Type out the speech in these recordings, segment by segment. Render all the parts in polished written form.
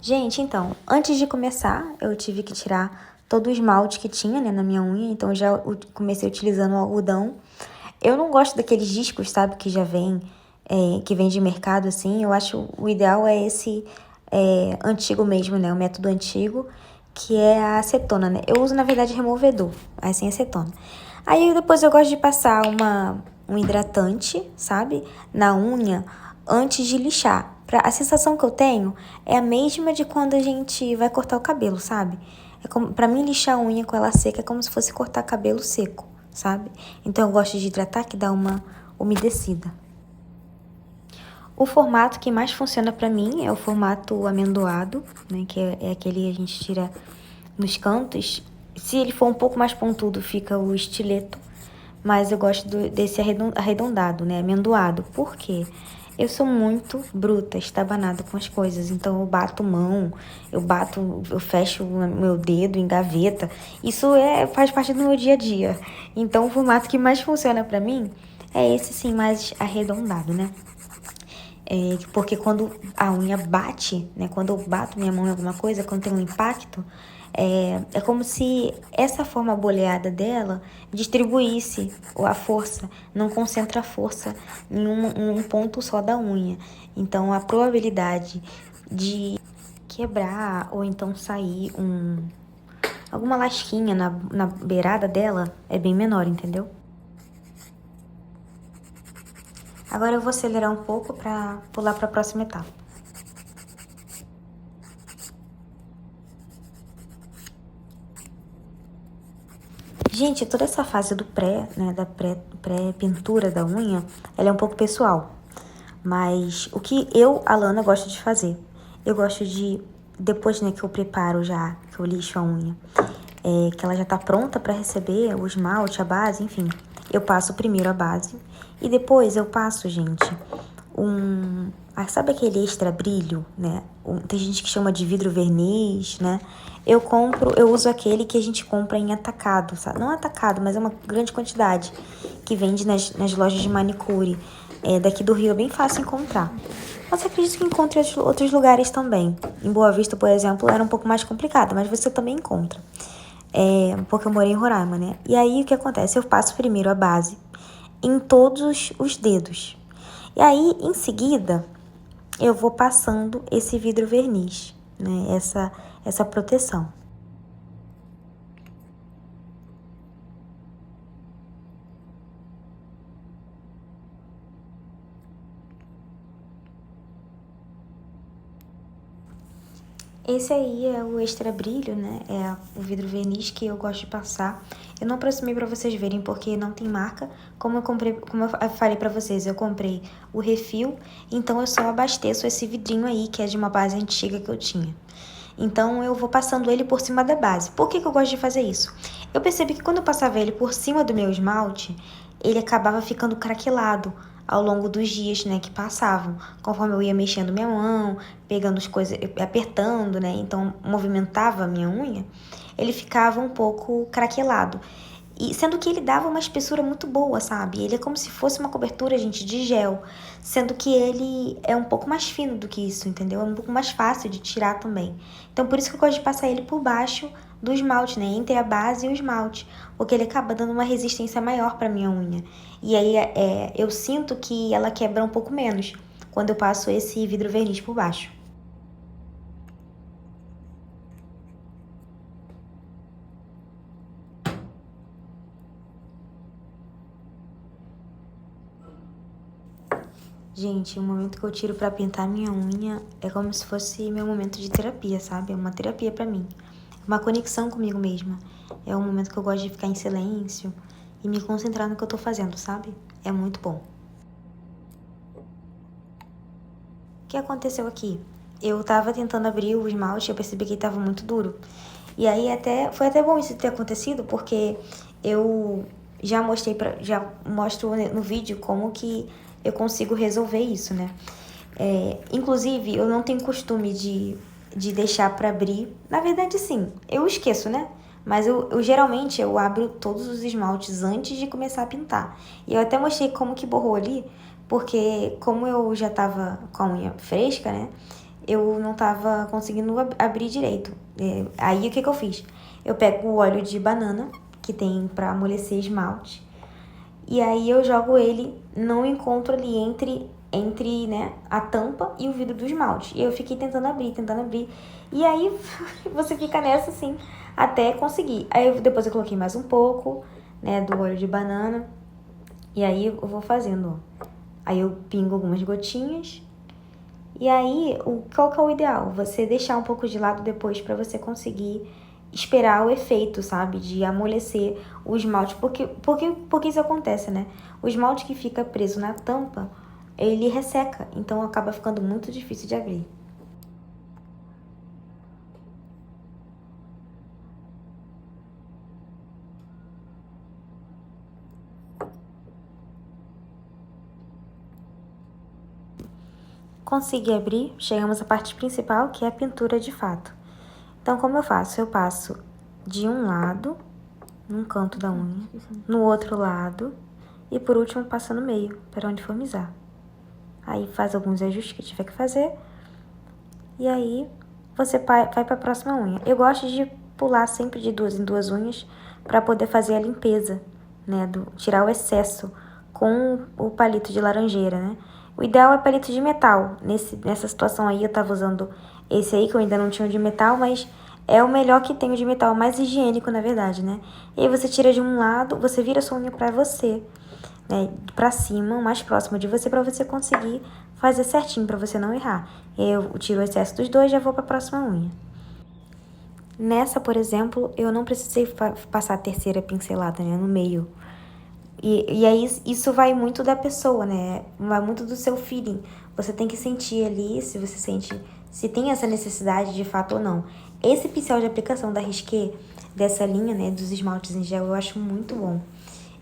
Gente, então, antes de começar, eu tive que tirar todo o esmalte que tinha, né, na minha unha. Então, eu já comecei utilizando o algodão. Eu não gosto daqueles discos, sabe, que já vem, que vem de mercado, assim. Eu acho o ideal é esse antigo mesmo, né, o método antigo, que é a acetona, né. Eu uso, na verdade, removedor, aí sem acetona. Aí, depois eu gosto de passar um hidratante, sabe, na unha, antes de lixar. A sensação que eu tenho é a mesma de quando a gente vai cortar o cabelo, sabe? Pra mim, lixar a unha com ela seca é como se fosse cortar cabelo seco, sabe? Então, eu gosto de hidratar, que dá uma umedecida. O formato que mais funciona pra mim é o formato amendoado, né? Que é aquele que a gente tira nos cantos. Se ele for um pouco mais pontudo, fica o estileto. Mas eu gosto desse arredondado, né? Amendoado. Por quê? Eu sou muito bruta, estabanada com as coisas. Então eu bato mão, eu fecho o meu dedo em gaveta. Isso faz parte do meu dia a dia. Então o formato que mais funciona pra mim é esse sim, mais arredondado, né? Porque quando a unha bate, né? Quando eu bato minha mão em alguma coisa, quando tem um impacto, é como se essa forma boleada dela distribuísse a força, não concentra a força em um ponto só da unha. Então a probabilidade de quebrar ou então sair alguma lasquinha na beirada dela é bem menor, entendeu? Agora eu vou acelerar um pouco para pular para a próxima etapa. Gente, toda essa fase do né, da pré-pintura da unha, ela é um pouco pessoal. Mas o que Alana, gosto de fazer? Eu gosto de, depois, né, que eu preparo já, que eu lixo a unha, que ela já tá pronta pra receber o esmalte, a base, enfim. Eu passo primeiro a base e depois eu passo, gente, sabe aquele extra brilho, né? Tem gente que chama de vidro verniz, né? Eu uso aquele que a gente compra em atacado, sabe? Não atacado, mas é uma grande quantidade que vende nas lojas de manicure. Daqui do Rio é bem fácil encontrar. Mas acredito que encontre em outros lugares também. Em Boa Vista, por exemplo, era um pouco mais complicado, mas você também encontra. Porque eu morei em Roraima, né? E aí o que acontece? Eu passo primeiro a base em todos os dedos. E aí, em seguida, eu vou passando esse vidro verniz, né? Essa proteção. Esse aí é o extra brilho, né? É o vidro verniz que eu gosto de passar. Eu não aproximei pra vocês verem porque não tem marca. Como eu falei pra vocês, eu comprei o refil, então eu só abasteço esse vidrinho aí, que é de uma base antiga que eu tinha. Então eu vou passando ele por cima da base. Por que eu gosto de fazer isso? Eu percebi que quando eu passava ele por cima do meu esmalte, ele acabava ficando craquelado ao longo dos dias, né, que passavam. Conforme eu ia mexendo minha mão, pegando as coisas, apertando, né, então movimentava a minha unha, ele ficava um pouco craquelado. E sendo que ele dava uma espessura muito boa, sabe? Ele é como se fosse uma cobertura, gente, de gel. Sendo que ele é um pouco mais fino do que isso, entendeu? É um pouco mais fácil de tirar também. Então, por isso que eu gosto de passar ele por baixo do esmalte, né? Entre a base e o esmalte. Porque ele acaba dando uma resistência maior pra minha unha. E aí, eu sinto que ela quebra um pouco menos quando eu passo esse vidro verniz por baixo. Gente, o momento que eu tiro pra pintar minha unha é como se fosse meu momento de terapia, sabe? É uma terapia pra mim. É uma conexão comigo mesma. É um momento que eu gosto de ficar em silêncio e me concentrar no que eu tô fazendo, sabe? É muito bom. O que aconteceu aqui? Eu tava tentando abrir o esmalte e eu percebi que ele tava muito duro. E aí foi até bom isso ter acontecido, porque eu já mostro no vídeo como que eu consigo resolver isso, né? Inclusive, eu não tenho costume de deixar pra abrir. Na verdade, sim, eu esqueço, né? Mas geralmente eu abro todos os esmaltes antes de começar a pintar. E eu até mostrei como que borrou ali, porque como eu já tava com a unha fresca, né? eu não tava conseguindo abrir direito. Aí o que eu fiz? Eu pego o óleo de banana, que tem pra amolecer esmalte, e aí eu jogo ele, não encontro ali entre, né, a tampa e o vidro do esmalte. E eu fiquei tentando abrir. E aí você fica nessa assim, até conseguir. Aí depois eu coloquei mais um pouco, né, do óleo de banana. E aí eu vou fazendo, ó. Aí eu pingo algumas gotinhas. E aí, qual que é o ideal? Você deixar um pouco de lado depois pra você conseguir esperar o efeito, sabe? De amolecer o esmalte. Porque isso acontece, né? O esmalte que fica preso na tampa, ele resseca. Então acaba ficando muito difícil de abrir. Consegui abrir, chegamos à parte principal, que é a pintura de fato. Então, como eu faço? Eu passo de um lado, num canto da unha, no outro lado, e por último passo no meio, para uniformizar. Aí faz alguns ajustes que tiver que fazer, e aí você vai para a próxima unha. Eu gosto de pular sempre de duas em duas unhas, para poder fazer a limpeza, né, tirar o excesso com o palito de laranjeira, né. O ideal é palito de metal. Nessa situação aí eu tava usando esse aí, que eu ainda não tinha o de metal, mas é o melhor que tem o de metal, o mais higiênico, na verdade, né. E aí você tira de um lado, você vira a sua unha pra você, né, pra cima, o mais próximo de você, pra você conseguir fazer certinho, pra você não errar. Eu tiro o excesso dos dois e já vou pra próxima unha. Nessa, por exemplo, eu não precisei passar a terceira pincelada, né, no meio. E aí isso vai muito da pessoa, né? Vai muito do seu feeling. Você tem que sentir ali se você sente, se tem essa necessidade de fato ou não. Esse pincel de aplicação da Risqué, dessa linha, né, dos esmaltes em gel, eu acho muito bom.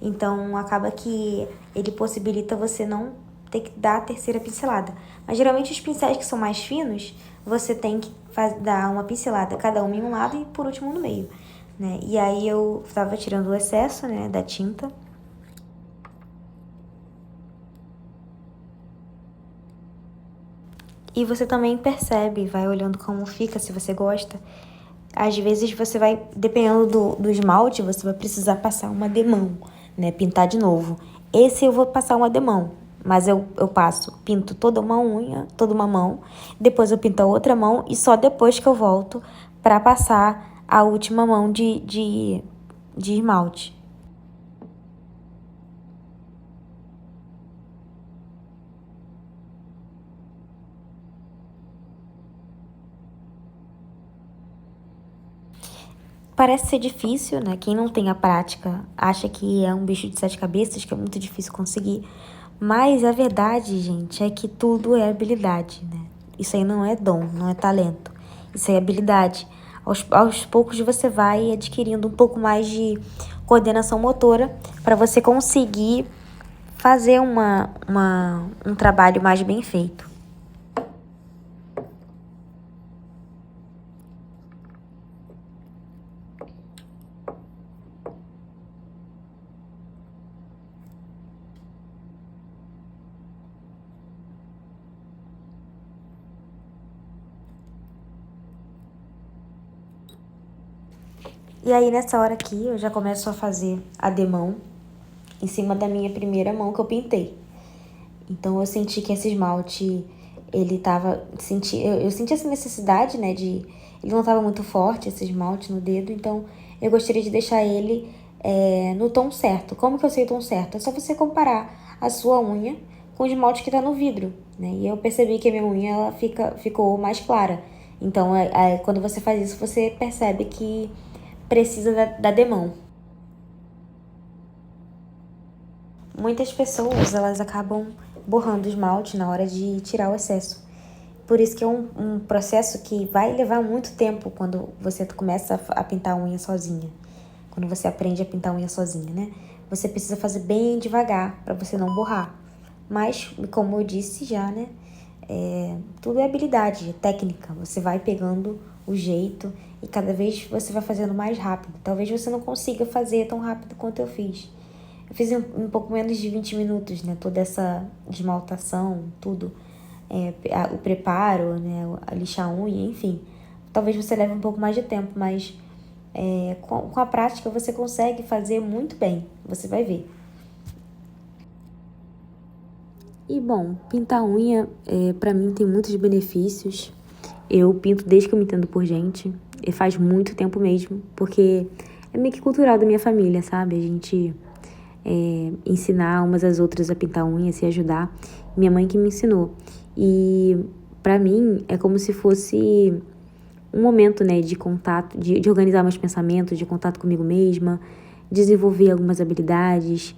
Então acaba que ele possibilita você não ter que dar a terceira pincelada. Mas geralmente os pincéis que são mais finos, você tem que dar uma pincelada, cada um em um lado e por último no meio, né? E aí eu tava tirando o excesso, né, da tinta. E você também percebe, vai olhando como fica, se você gosta. Às vezes você vai, dependendo do esmalte, você vai precisar passar uma demão, né? Pintar de novo. Esse eu vou passar uma demão, mas eu pinto toda uma unha, toda uma mão, depois eu pinto a outra mão e só depois que eu volto pra passar a última mão de esmalte. Parece ser difícil, né? Quem não tem a prática acha que é um bicho de sete cabeças, que é muito difícil conseguir. Mas a verdade, gente, é que tudo é habilidade, né? Isso aí não é dom, não é talento. Isso aí é habilidade. Aos poucos você vai adquirindo um pouco mais de coordenação motora para você conseguir fazer um trabalho mais bem feito. E aí, nessa hora aqui, eu já começo a fazer a demão em cima da minha primeira mão que eu pintei. Então, eu senti que esse esmalte, ele tava... Eu senti essa necessidade, né, de... Ele não tava muito forte, esse esmalte no dedo, então eu gostaria de deixar ele no tom certo. Como que eu sei o tom certo? É só você comparar a sua unha com o esmalte que tá no vidro, né? E eu percebi que a minha unha, ela ficou mais clara. Então, quando você faz isso, você percebe que precisa da demão. Muitas pessoas, elas acabam borrando o esmalte na hora de tirar o excesso. Por isso que é um processo que vai levar muito tempo quando você começa a pintar a unha sozinha. Quando você aprende a pintar a unha sozinha, né? Você precisa fazer bem devagar para você não borrar. Mas, como eu disse já, né? Tudo é habilidade, é técnica. Você vai pegando o jeito e cada vez você vai fazendo mais rápido. Talvez você não consiga fazer tão rápido quanto eu fiz. Eu fiz um pouco menos de 20 minutos, né? Toda essa esmaltação, tudo. o preparo, né, a lixar a unha, enfim. Talvez você leve um pouco mais de tempo, mas com a prática você consegue fazer muito bem, você vai ver. E bom, pintar unha pra mim tem muitos benefícios. Eu pinto desde que eu me entendo por gente, e faz muito tempo mesmo, porque é meio que cultural da minha família, sabe? A gente ensinar umas às outras a pintar unha, se ajudar. Minha mãe que me ensinou. E pra mim é como se fosse um momento, né, de contato, de organizar meus pensamentos, de contato comigo mesma, desenvolver algumas habilidades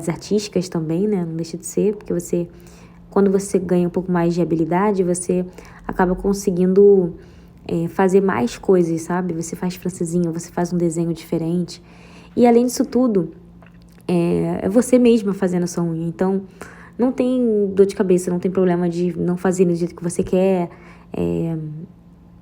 artísticas também, né, não deixa de ser, porque quando você ganha um pouco mais de habilidade, você acaba conseguindo fazer mais coisas, sabe? Você faz francesinha, você faz um desenho diferente. E além disso tudo, é você mesma fazendo a sua unha. Então, não tem dor de cabeça, não tem problema de não fazer do jeito que você quer,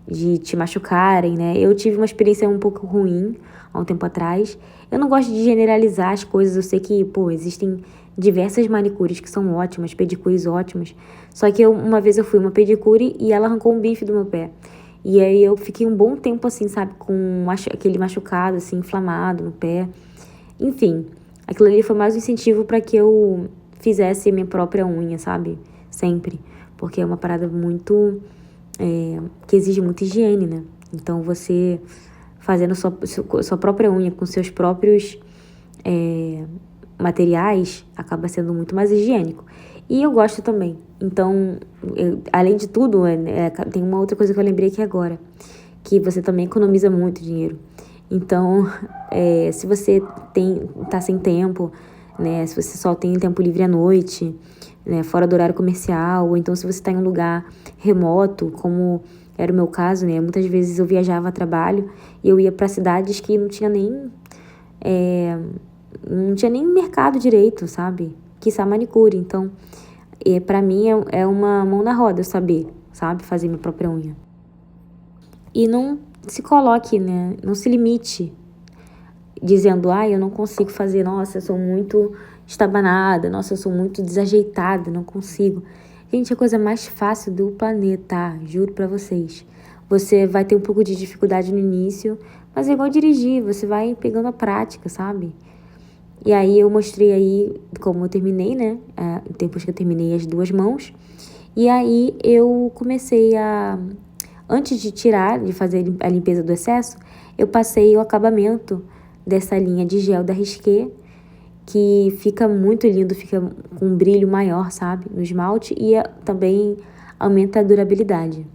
de te machucarem, né? Eu tive uma experiência um pouco ruim há um tempo atrás. Eu não gosto de generalizar as coisas. Eu sei que, existem diversas manicures que são ótimas, pedicures ótimas. Só que uma vez eu fui uma pedicure e ela arrancou um bife do meu pé. E aí eu fiquei um bom tempo assim, sabe, com aquele machucado, assim, inflamado no pé. Enfim, aquilo ali foi mais um incentivo para que eu fizesse a minha própria unha, sabe? Sempre. Porque é uma parada muito... que exige muita higiene, né? Então, você fazendo sua própria unha com seus próprios materiais, acaba sendo muito mais higiênico. E eu gosto também. Então, além de tudo, tem uma outra coisa que eu lembrei aqui agora, que você também economiza muito dinheiro. Então, se você tá sem tempo, né? Se você só tem tempo livre à noite, né, fora do horário comercial, ou então se você está em um lugar remoto, como era o meu caso, né? Muitas vezes eu viajava a trabalho e eu ia para cidades que não tinha nem mercado direito, sabe? Quiçá manicure. Então, para mim é uma mão na roda eu saber, sabe? Fazer minha própria unha. E não se coloque, né? Não se limite dizendo, eu não consigo fazer, nossa, eu sou muito estabanada, nossa, eu sou muito desajeitada, não consigo. Gente, é a coisa mais fácil do planeta, juro pra vocês. Você vai ter um pouco de dificuldade no início, mas é igual dirigir, você vai pegando a prática, sabe? E aí eu mostrei aí como eu terminei, né? Depois que eu terminei as 2 mãos. E aí eu comecei antes de fazer a limpeza do excesso, eu passei o acabamento dessa linha de gel da Risqué, que fica muito lindo, fica com um brilho maior, sabe, no esmalte, e também aumenta a durabilidade.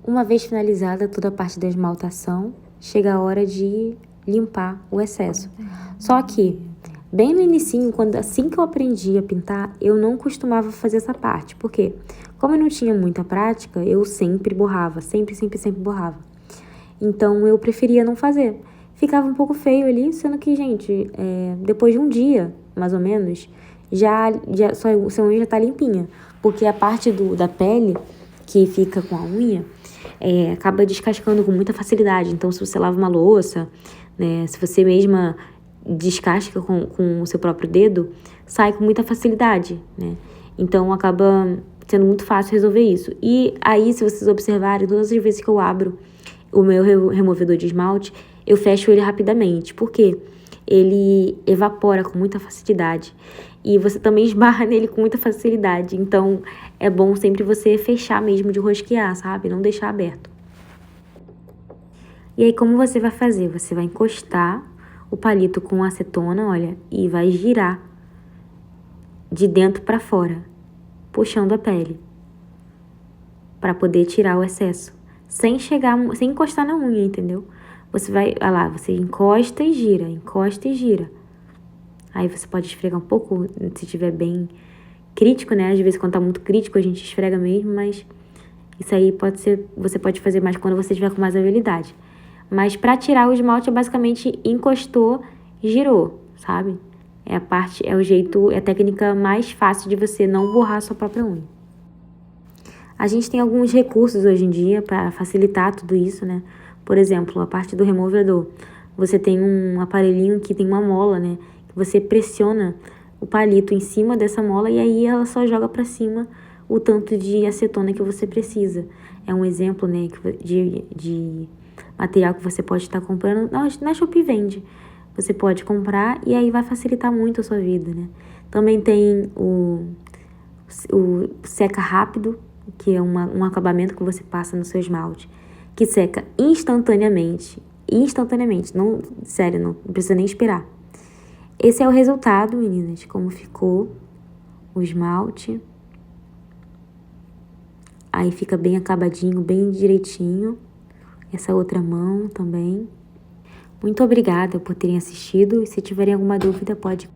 Uma vez finalizada toda a parte da esmaltação, chega a hora de limpar o excesso. Só que, bem no inicinho, assim que eu aprendi a pintar, eu não costumava fazer essa parte. Por quê? Como eu não tinha muita prática, eu sempre borrava, sempre borrava. Então, eu preferia não fazer. Ficava um pouco feio ali, sendo que, gente, depois de um dia, mais ou menos, sua unha já tá limpinha. Porque a parte da pele que fica com a unha acaba descascando com muita facilidade. Então, se você lava uma louça, né, se você mesma descasca com o seu próprio dedo, sai com muita facilidade, né? Então, acaba sendo muito fácil resolver isso. E aí, se vocês observarem, todas as vezes que eu abro o meu removedor de esmalte, eu fecho ele rapidamente. Por quê? Ele evapora com muita facilidade. E você também esbarra nele com muita facilidade. Então, é bom sempre você fechar mesmo de rosquear, sabe? Não deixar aberto. E aí, como você vai fazer? Você vai encostar o palito com acetona, olha, e vai girar de dentro para fora, puxando a pele, para poder tirar o excesso, sem encostar na unha, entendeu? Você vai, olha lá, você encosta e gira, encosta e gira. Aí você pode esfregar um pouco, se tiver bem crítico, né? Às vezes quando tá muito crítico a gente esfrega mesmo, mas isso aí você pode fazer mais quando você tiver com mais habilidade. Mas pra tirar o esmalte, basicamente encostou, girou, sabe? é o jeito, é a técnica mais fácil de você não borrar a sua própria unha. A gente tem alguns recursos hoje em dia para facilitar tudo isso, né? Por exemplo, a parte do removedor. Você tem um aparelhinho que tem uma mola, né? Que você pressiona o palito em cima dessa mola e aí ela só joga para cima o tanto de acetona que você precisa. É um exemplo, né, de material que você pode estar comprando. Na Shopee vende. Você pode comprar e aí vai facilitar muito a sua vida, né? Também tem o seca rápido, que é um acabamento que você passa no seu esmalte, que seca instantaneamente. Instantaneamente, não, sério, não precisa nem esperar. Esse é o resultado, meninas, como ficou o esmalte. Aí fica bem acabadinho, bem direitinho. Essa outra mão também. Muito obrigada por terem assistido. E se tiverem alguma dúvida, pode